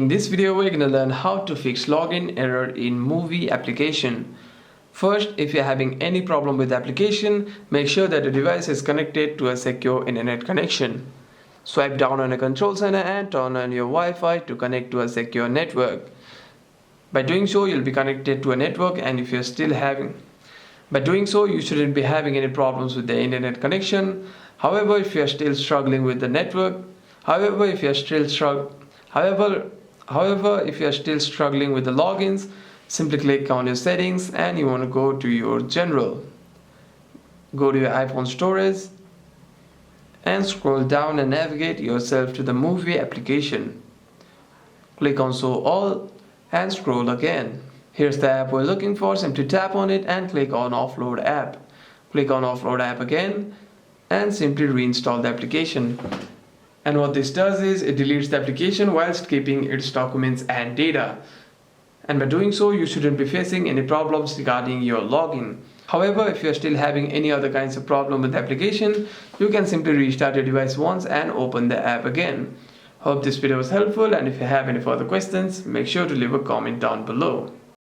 In this video, we're going to learn how to fix login error in MUBI application. First, if you're having any problem with the application, make sure that the device is connected to a secure internet connection. Swipe down on a control center and turn on your Wi-Fi to connect to a secure network. By doing so, you'll be connected to a network, and if you're still having By doing so, you shouldn't be having any problems with the internet connection. However, if you're still struggling with the network, if you're still struggling with the logins, simply click on your settings and you want to go to your general. Go to your iPhone storage and scroll down and navigate yourself to the MUBI application. Click on show all and scroll again. Here's the app we're looking for. Simply tap on it and click on offload app. Click on offload app again and simply reinstall the application. And what this does is it deletes the application whilst keeping its documents and data. And by doing so, you shouldn't be facing any problems regarding your login. However, if you're still having any other kinds of problem with the application, you can simply restart your device once and open the app again. Hope this video was helpful, and if you have any further questions, make sure to leave a comment down below.